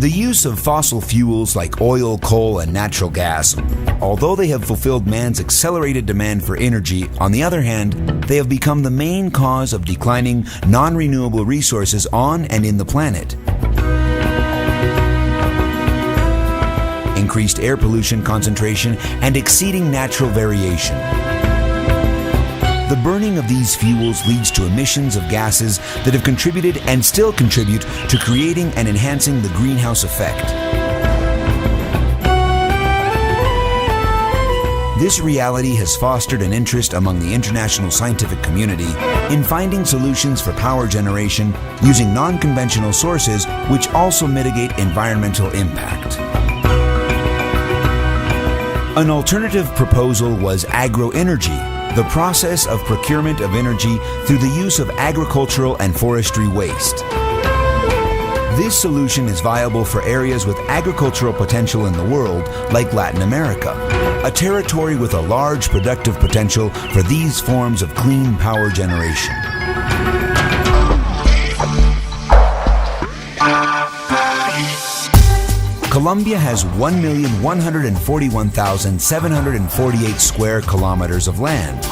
The use of fossil fuels like oil, coal, and natural gas, although they have fulfilled man's accelerated demand for energy, on the other hand, they have become the main cause of declining non-renewable resources on and in the planet. Increased air pollution concentration and exceeding natural variation. The burning of these fuels leads to emissions of gases that have contributed and still contribute to creating and enhancing the greenhouse effect. This reality has fostered an interest among the international scientific community in finding solutions for power generation using non-conventional sources which also mitigate environmental impact. An alternative proposal was agroenergy, the process of procurement of energy through the use of agricultural and forestry waste. This solution is viable for areas with agricultural potential in the world, like Latin America, a territory with a large productive potential for these forms of clean power generation. Colombia has 1,141,748 square kilometers of land,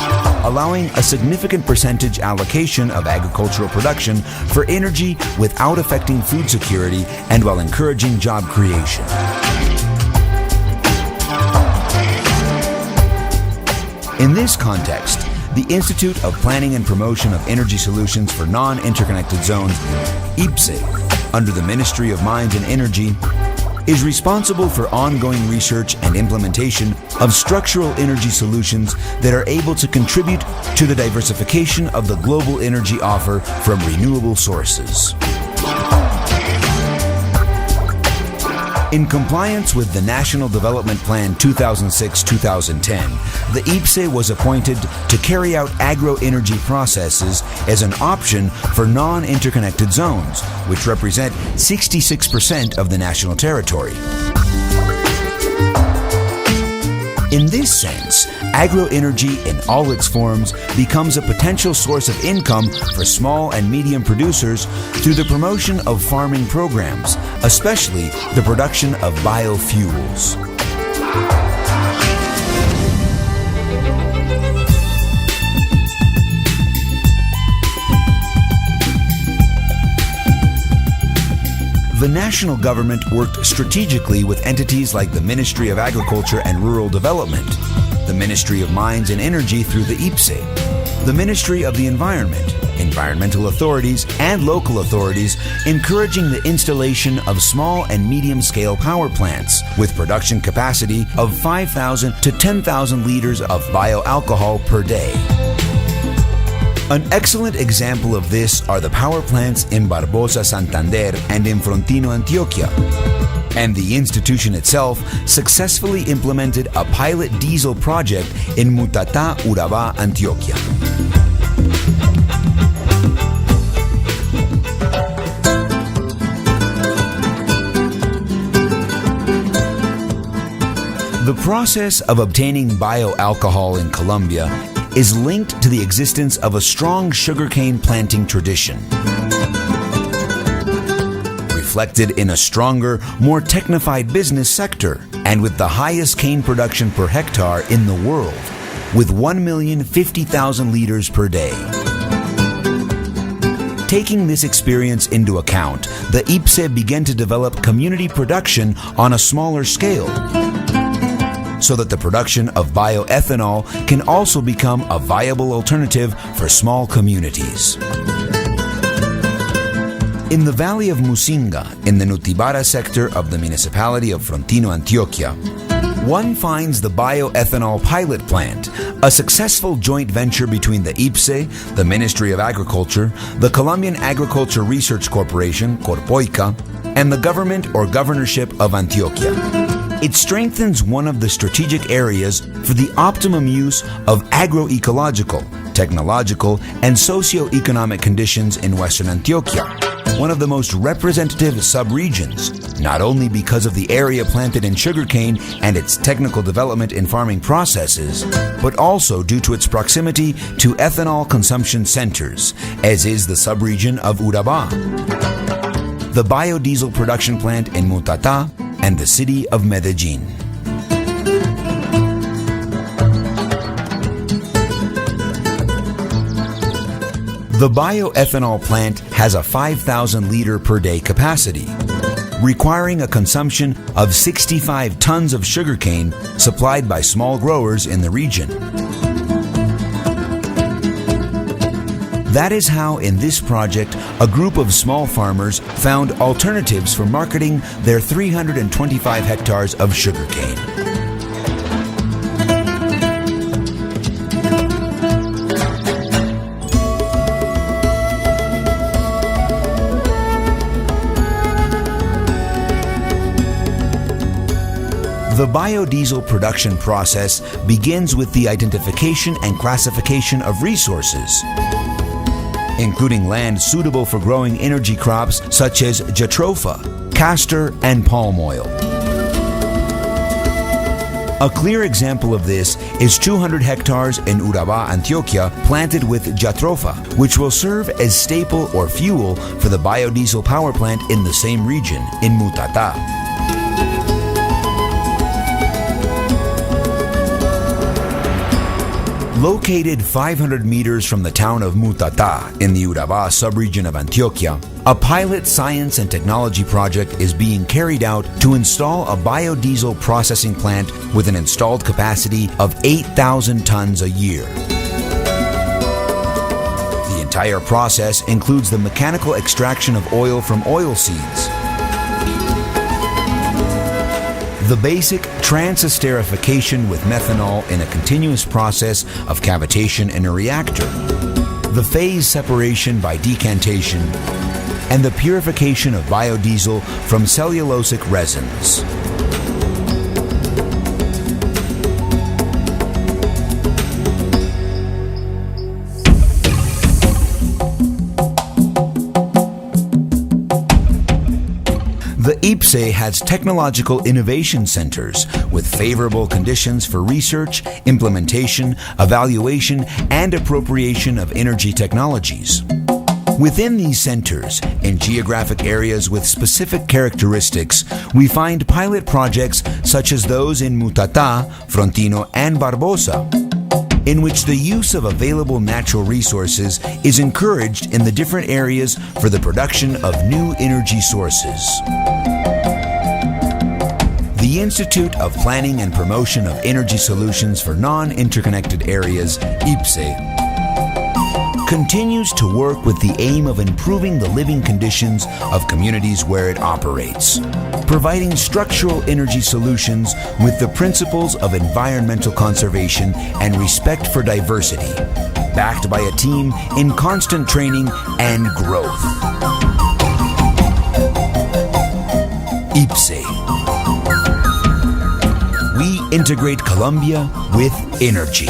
allowing a significant percentage allocation of agricultural production for energy without affecting food security and while encouraging job creation. In this context, the Institute of Planning and Promotion of Energy Solutions for Non-Interconnected Zones, IPSE, under the Ministry of Mines and Energy, is responsible for ongoing research and implementation of structural energy solutions that are able to contribute to the diversification of the global energy offer from renewable sources. In compliance with the National Development Plan 2006-2010, the IPSE was appointed to carry out agroenergy processes as an option for non-interconnected zones, which represent 66% of the national territory. In this sense, agroenergy in all its forms becomes a potential source of income for small and medium producers through the promotion of farming programs, especially the production of biofuels. The national government worked strategically with entities like the Ministry of Agriculture and Rural Development, the Ministry of Mines and Energy through the IPSE, the Ministry of the Environment, environmental authorities, and local authorities, encouraging the installation of small and medium-scale power plants with production capacity of 5,000 to 10,000 liters of bioalcohol per day. An excellent example of this are the power plants in Barbosa, Santander, and in Frontino, Antioquia. And the institution itself successfully implemented a pilot diesel project in Mutatá, Urabá, Antioquia. The process of obtaining bioalcohol in Colombia is linked to the existence of a strong sugarcane planting tradition, reflected in a stronger, more technified business sector, and with the highest cane production per hectare in the world, with 1,050,000 liters per day. Taking this experience into account, the IPSE began to develop community production on a smaller scale, so that the production of bioethanol can also become a viable alternative for small communities. In the valley of Musinga, in the Nutibara sector of the municipality of Frontino, Antioquia, one finds the bioethanol pilot plant, a successful joint venture between the IPSE, the Ministry of Agriculture, the Colombian Agriculture Research Corporation, Corpoica, and the government or governorship of Antioquia. It strengthens one of the strategic areas for the optimum use of agroecological, technological, and socio-economic conditions in Western Antioquia, one of the most representative sub-regions, not only because of the area planted in sugarcane and its technical development in farming processes, but also due to its proximity to ethanol consumption centers, as is the sub-region of Urabá. the biodiesel production plant in Mutata, and the city of Medellin. The bioethanol plant has a 5,000 liter per day capacity, requiring a consumption of 65 tons of sugarcane supplied by small growers in the region. That is how, in this project, a group of small farmers found alternatives for marketing their 325 hectares of sugarcane. The biodiesel production process begins with the identification and classification of resources, including land suitable for growing energy crops such as jatropha, castor, and palm oil. A clear example of this is 200 hectares in Urabá, Antioquia, planted with jatropha, which will serve as staple or fuel for the biodiesel power plant in the same region, in Mutata. Located 500 meters from the town of Mutata in the Urabá subregion of Antioquia, a pilot science and technology project is being carried out to install a biodiesel processing plant with an installed capacity of 8,000 tons a year. The entire process includes the mechanical extraction of oil from oil seeds, the basic transesterification with methanol in a continuous process of cavitation in a reactor, the phase separation by decantation, and the purification of biodiesel from cellulosic resins. The IPSE has technological innovation centers with favorable conditions for research, implementation, evaluation, and appropriation of energy technologies. Within these centers, in geographic areas with specific characteristics, we find pilot projects such as those in Mutata, Frontino, and Barbosa, in which the use of available natural resources is encouraged in the different areas for the production of new energy sources. The Institute of Planning and Promotion of Energy Solutions for Non-Interconnected Areas, IPSE, continues to work with the aim of improving the living conditions of communities where it operates, providing structural energy solutions with the principles of environmental conservation and respect for diversity, backed by a team in constant training and growth. IPSE. We integrate Colombia with energy.